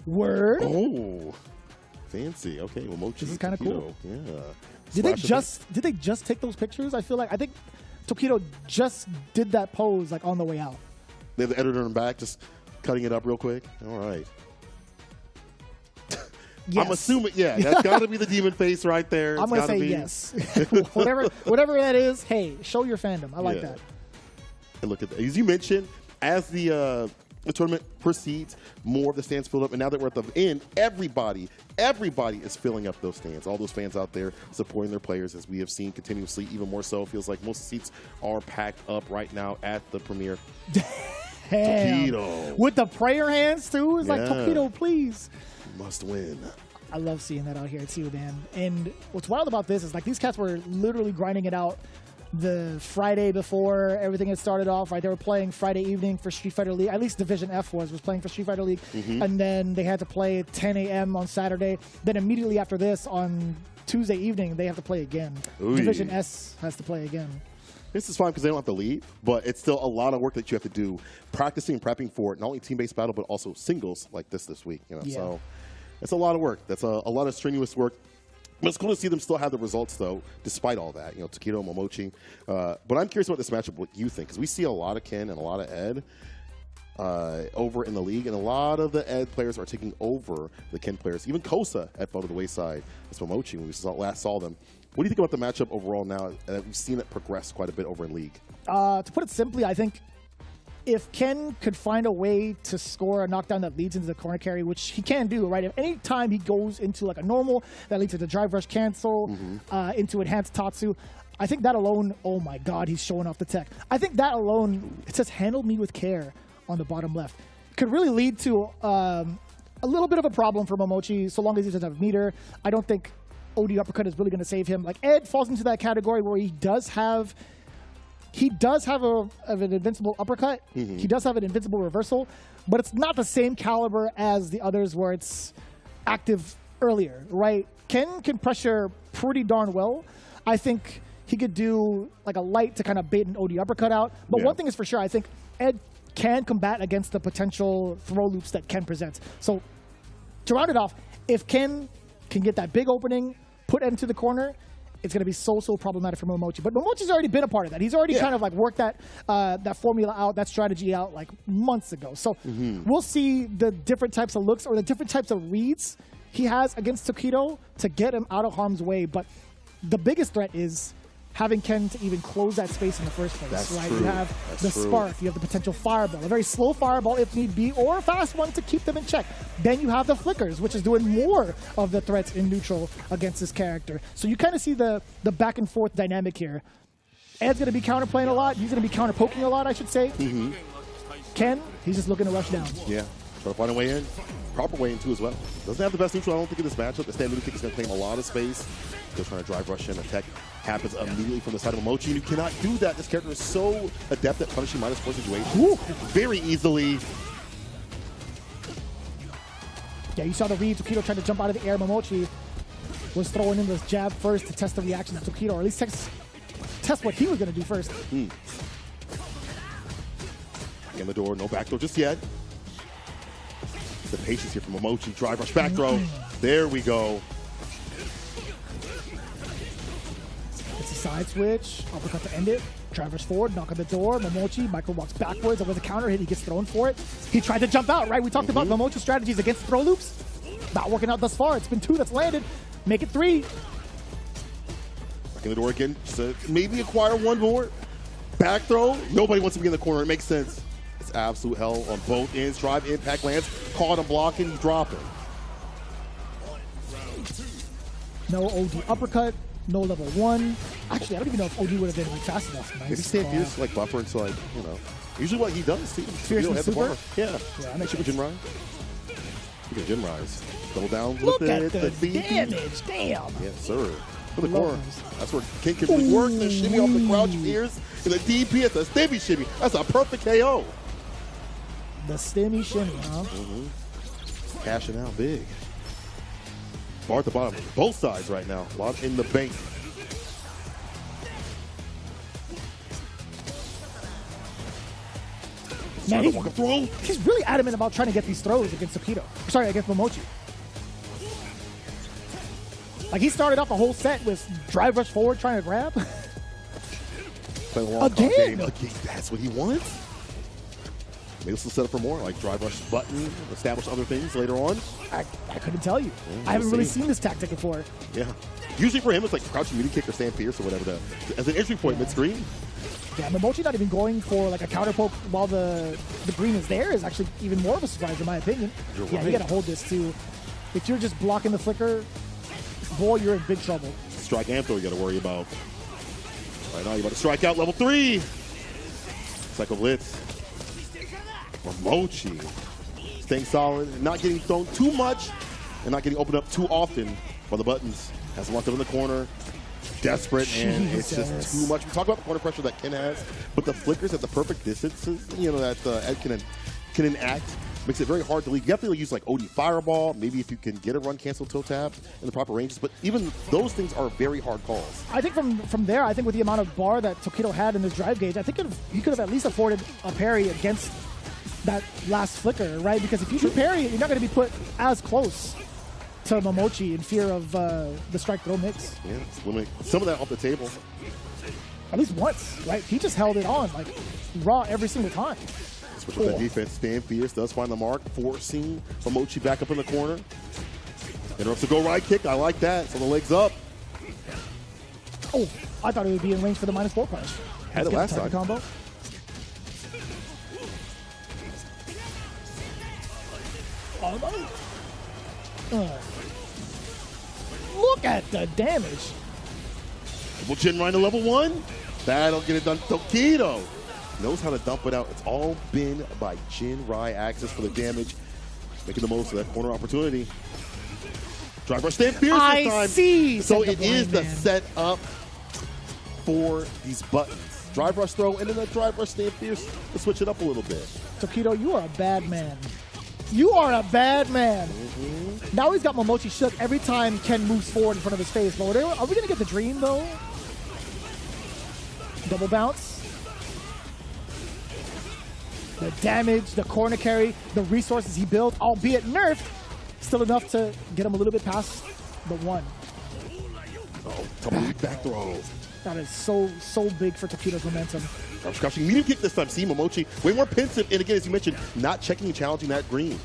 Word. Oh, fancy. Okay, Momochi. This is kind of cool. Yeah. Did they just take those pictures? I think Tokido just did that pose like on the way out. They have the editor in the back just cutting it up real quick. All right. Yes. I'm assuming, yeah, that's got to be the demon face right there. I'm going to say yes. whatever that is, hey, show your fandom. I like that. And look at that. As you mentioned, as the tournament proceeds, more of the stands fill up. And now that we're at the end, everybody is filling up those stands. All those fans out there supporting their players, as we have seen continuously, even more so. It feels like most of the seats are packed up right now at the premiere. Tokido. With the prayer hands, too. It's like, Tokido, please. Must win. I love seeing that out here too, man. And what's wild about this is like these cats were literally grinding it out the Friday before everything had started off, right? They were playing Friday evening for Street Fighter League. At least Division F was playing for Street Fighter League. And then they had to play at 10 a.m. on Saturday. Then immediately after this, on Tuesday evening, they have to play again. Ooh. Division S has to play again. This is fine because they don't have to leave, but it's still a lot of work that you have to do, practicing and prepping for not only team-based battle, but also singles like this week. You know, so it's a lot of work. That's a lot of strenuous work. But it's cool to see them still have the results, though, despite all that. You know, Tokido, Momochi. But I'm curious about this matchup, what you think, because we see a lot of Ken and a lot of Ed over in the league, and a lot of the Ed players are taking over the Ken players. Even Kosa had fell to the wayside as Momochi when we last saw them. What do you think about the matchup overall now that we've seen it progress quite a bit over in League? To put it simply, I think if Ken could find a way to score a knockdown that leads into the corner carry, which he can do, right? If any time he goes into like a normal that leads to the drive rush cancel, into enhanced Tatsu, I think that alone, oh my God, he's showing off the tech. I think that alone, it says handle me with care on the bottom left, could really lead to a little bit of a problem for Momochi so long as he doesn't have meter. I don't think OD uppercut is really going to save him. Like Ed falls into that category where he does have an invincible uppercut. He does have an invincible reversal, but it's not the same caliber as the others where it's active earlier, right? Ken can pressure pretty darn well. I think he could do like a light to kind of bait an OD uppercut out. But one thing is for sure, I think Ed can combat against the potential throw loops that Ken presents. So to round it off, if Ken can get that big opening, put Ed into the corner, it's going to be so problematic for Momochi. But Momochi's already been a part of that. He's already kind of like worked that that formula out, that strategy out like months ago. So we'll see the different types of looks or the different types of reads he has against Tokido to get him out of harm's way. But the biggest threat is having Ken to even close that space in the first place. That's right? true. You have the spark, you have the potential fireball, a very slow fireball if need be, or a fast one to keep them in check. Then you have the flickers, which is doing more of the threats in neutral against this character. So you kind of see the back and forth dynamic here. Ed's going to be counterplaying a lot. He's going to be counter-poking a lot, I should say. Ken, he's just looking to rush down. Yeah, try to find a way in. Proper way in, too, as well. Doesn't have the best neutral, I don't think, in this matchup. The stand middle kick is going to claim a lot of space. Still trying to drive rush in. Attack happens immediately from the side of Momochi, and you cannot do that. This character is so adept at punishing -4 situations very easily. Yeah, you saw the read. Tokido tried to jump out of the air. Momochi was throwing in this jab first to test the reaction of Tokido, or at least test what he was going to do first. Back in the door, no back door just yet. The patience here from Momochi. Drive rush back throw. There we go. It's a side switch. Uppercut to end it. Drive rush forward. Knock on the door. Momochi. Micro walks backwards. Over the counter hit. He gets thrown for it. He tried to jump out, right? We talked about Momochi's strategies against throw loops. Not working out thus far. It's been 2 that's landed. Make it 3. Back in the door again. Just to maybe acquire 1 more. Back throw. Nobody wants to be in the corner. It makes sense. It's absolute hell on both ends. Drive, impact, lands. Caught him blocking. He's dropping. No OD uppercut. No level 1. Actually, I don't even know if OD would have been like fast enough. Nice. If he stayed fierce, like buffer into like, you know, usually what he does too. Fierce and super? Yeah. I make Super Jin Rise. Look at Jin Rise. Double down with Look it. at the damage. Damn. Yes, sir. For the core. That's where King can really work. The shimmy off the crouch ears. And the DP, it's a stimmy shimmy. That's a perfect KO. The stimmy shimmy, huh? Cashing out big. Bar at the bottom. Both sides right now. A lot in the bank. Man, Trying to walk a throw. he's really adamant about trying to get these throws against Tokido. Sorry, against Momochi. Like, he started off the whole set with drive rush forward trying to grab. Playing a long Again? game. That's what he wants. Maybe this will set up for more, like drive rush button, establish other things later on. I couldn't tell you. Yeah, I haven't we'll really see. seen this tactic before. Yeah. Usually for him, it's like crouching medium kick or stand pierce or whatever. As an entry point mid-screen. Yeah, Momochi not even going for like a counter poke while the green is there is actually even more of a surprise in my opinion. You're Yeah, right. you gotta hold this too. If you're just blocking the flicker, boy, you're in big trouble. Strike and throw you got to worry about. Right now, you're about to strike out level 3. Psycho Blitz. Momochi. Staying solid, not getting thrown too much, and not getting opened up too often by the buttons. Has locked up in the corner. Desperate, and it's just too much. We talk about the corner pressure that Ken has, but the flickers at the perfect distances, you know, that Ed can enact, makes it very hard to lead. You have to use like OD Fireball, maybe if you can get a run cancel toe tap in the proper ranges, but even those things are very hard calls. I think from there, I think with the amount of bar that Tokido had in his drive gauge, I think he could have at least afforded a parry against that last flicker, right? Because if you do parry, you're not going to be put as close to Momochi in fear of the strike throw mix. Yeah, it's limiting some of that off the table. At least once, right? He just held it on like raw every single time. Switch up that defense. Stand fierce, does find the mark, forcing Momochi back up in the corner. Interrupts the go right kick. I like that. So the legs up. Oh, I thought it would be in range for the -4 punch. Had it last time. Combo. Oh, no. Look at the damage. Double chin right to level 1. That'll get it done. Tokido knows how to dump it out. It's all been by Jin Rai access for the damage. Making the most of that corner opportunity. Drive rush stand fierce this time. I see. So said it the is blind the man. setup for these buttons. Drive rush throw and then the drive rush stand fierce to switch it up a little bit. Tokido, you are a bad man. You are a bad man. Now he's got Momochi shook every time Ken moves forward in front of his face. But are we going to get the dream, though? Double bounce. The damage, the corner carry, the resources he built, albeit nerfed, still enough to get him a little bit past the 1. Oh, tumbleweed back throw. That is so big for Tokido's momentum. Crouching medium kick this time. See Momochi way more pensive, and again, as you mentioned, not checking and challenging that green.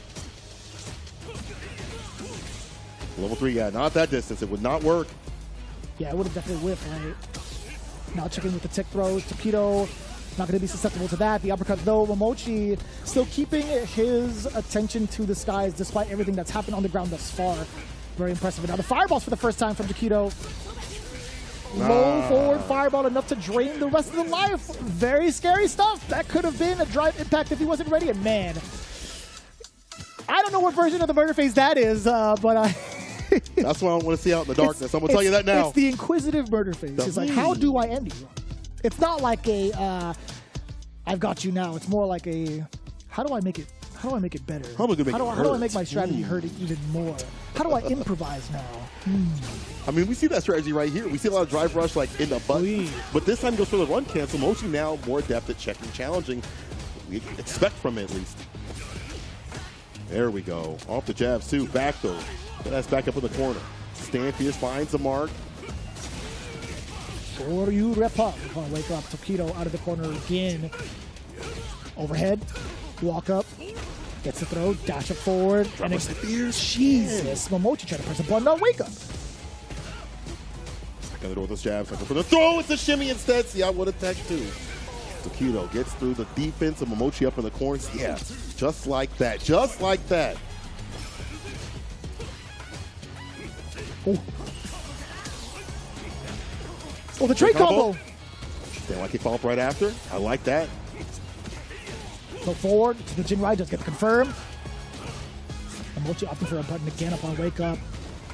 Level 3, yeah, not that distance. It would not work. Yeah, it would have definitely whipped, right? Now checking with the tick throws. Tokido not going to be susceptible to that. The uppercut, though, Momochi still keeping his attention to the skies despite everything that's happened on the ground thus far. Very impressive. And now the fireballs for the first time from Tokido. Low forward fireball enough to drain the rest of the life. Very scary stuff. That could have been a drive impact if he wasn't ready. And man, I don't know what version of the murder phase that is, but I... That's what I want to see out in the darkness. I'm going to tell you that now. It's the inquisitive murder phase. It's like, how do I end you? It's not like a, I've got you now. It's more like a, how do I make it better? How do I make my strategy hurt even more? How do I improvise now? I mean, we see that strategy right here. We see a lot of drive rush like in the button, but this time goes for the run cancel. Momochi now more adept at checking, challenging. We expect from it at least. There we go. Off the jabs too. Back throw. That's back up in the corner. Stand fierce finds the mark. Or you rep up. Oh, wake up. Tokido out of the corner again. Overhead. Walk up. Gets the throw. Dash it forward. And it's fierce. Jesus. Momochi trying to press a button. Now wake up. Back on the door with those jabs. For the throw. It's a shimmy instead. See, I would attack too. Tokido gets through the defense of Momochi up in the corners. Yeah, just like that. Just like that. Oh, the trade combo. Then I kick follow up right after. I like that. Go forward. The Jin Rai just gets confirmed. Momochi opting for a button again upon wake up.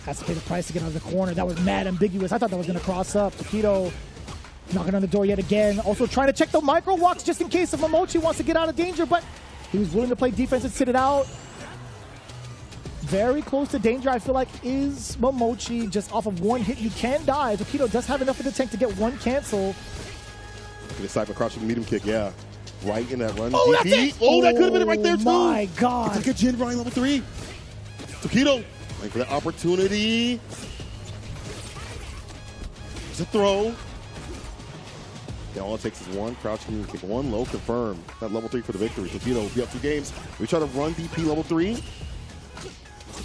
Has to pay the price to get out of the corner. That was mad ambiguous. I thought that was going to cross up. Tokido knocking on the door yet again. Also trying to check the micro walks just in case if Momochi wants to get out of danger, but he was willing to play defense and sit it out. Very close to danger, I feel like, is Momochi. Just off of one hit, you can die. Tokido does have enough in the tank to get one cancel. Look at the cyber crouching medium kick, yeah. right in that run. Oh, that's it! Oh, that could have been it right there, too. Oh, my God. It's like a Jin Ryan level 3. Tokido, waiting for that opportunity. There's a throw. Yeah, all it takes is one crouch and kick, one low, confirm. That level 3 for the victory. Tokido will be up 2 games. We try to run DP level 3. He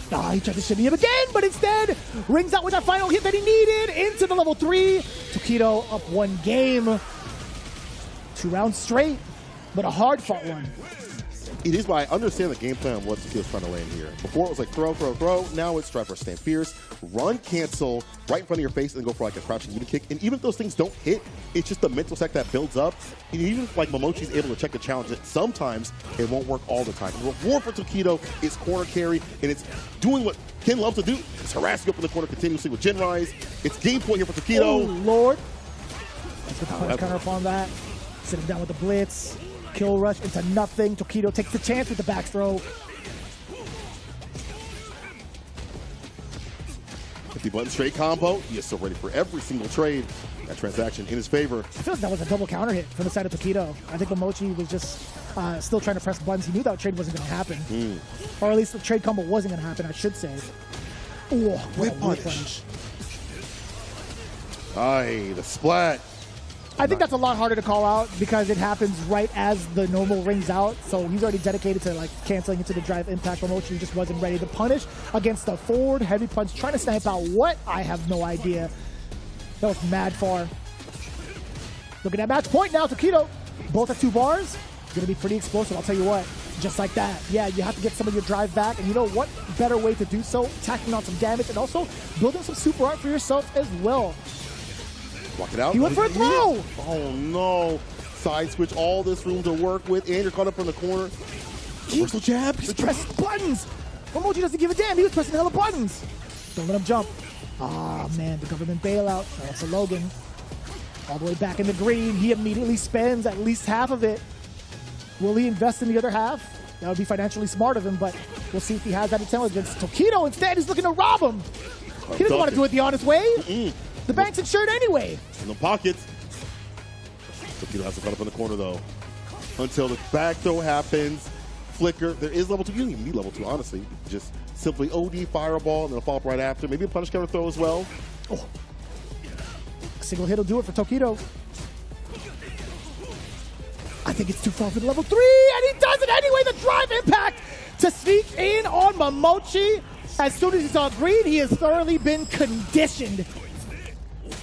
tried to shimmy him again, but instead rings out with that final hit that he needed into the level 3. Tokido up 1 game. 2 rounds straight, but a hard-fought one. It is, but I understand the game plan of what Tokido's trying to land here. Before it was like throw, throw, throw. Now it's try for stand fierce, run, cancel, right in front of your face, and go for like a crouching unit kick. And even if those things don't hit, it's just the mental stack that builds up. And even if like Momochi's able to check the challenge, sometimes it won't work all the time. The reward for Tokido is corner carry, and it's doing what Ken loves to do. It's harassing up in the corner continuously with Jin Rise. It's game point here for Tokido. Oh, Lord. Let's get the punch counter up on that. Sit him down with the blitz. Kill rush into nothing. Tokido takes the chance with the back throw. 50-button straight combo. He is so ready for every single trade. That transaction in his favor. I feel like that was a double counter hit from the side of Tokido. I think Momochi was just still trying to press buttons. He knew that trade wasn't going to happen. Or at least the trade combo wasn't going to happen, I should say. Ooh, what a punish. Aye, the splat. I think that's a lot harder to call out because it happens right as the normal rings out. So he's already dedicated to like canceling into the drive impact. Momochi just wasn't ready to punish against the forward heavy punch, trying to snipe out what? I have no idea. That was mad far. Look at that match point now, Tokido. Both at 2 bars. Gonna be pretty explosive, I'll tell you what. Just like that. Yeah, you have to get some of your drive back. And you know what better way to do so? Tacking on some damage and also building some super art for yourself as well. Walk it out. He went for a throw. Oh, no. Side switch, all this room to work with, and you're caught up in the corner. Reversal jab. He's pressing buttons. Momochi doesn't give a damn. He was pressing hella buttons. Don't let him jump. Ah, man, the government bailout. That's a Logan. All the way back in the green. He immediately spends at least half of it. Will he invest in the other half? That would be financially smart of him, but we'll see if he has that intelligence. Tokido instead is looking to rob him. He doesn't want to do it the honest way. The bank's insured anyway. In the pockets. Tokido has to cut up in the corner, though. Until the back throw happens. Flicker. There is level 2. You don't even need level 2, honestly. Just simply OD, fireball, and then a follow-up right after. Maybe a punish counter throw as well. Oh. Single hit will do it for Tokido. I think it's too far for the level 3, and he does it anyway. The drive impact to sneak in on Momochi. As soon as he saw green, he has thoroughly been conditioned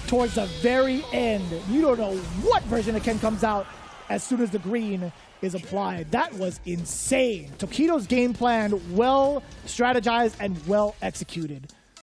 towards the very end. You don't know what version of Ken comes out as soon as the green is applied. That was insane. Tokido's game plan, well strategized and well executed.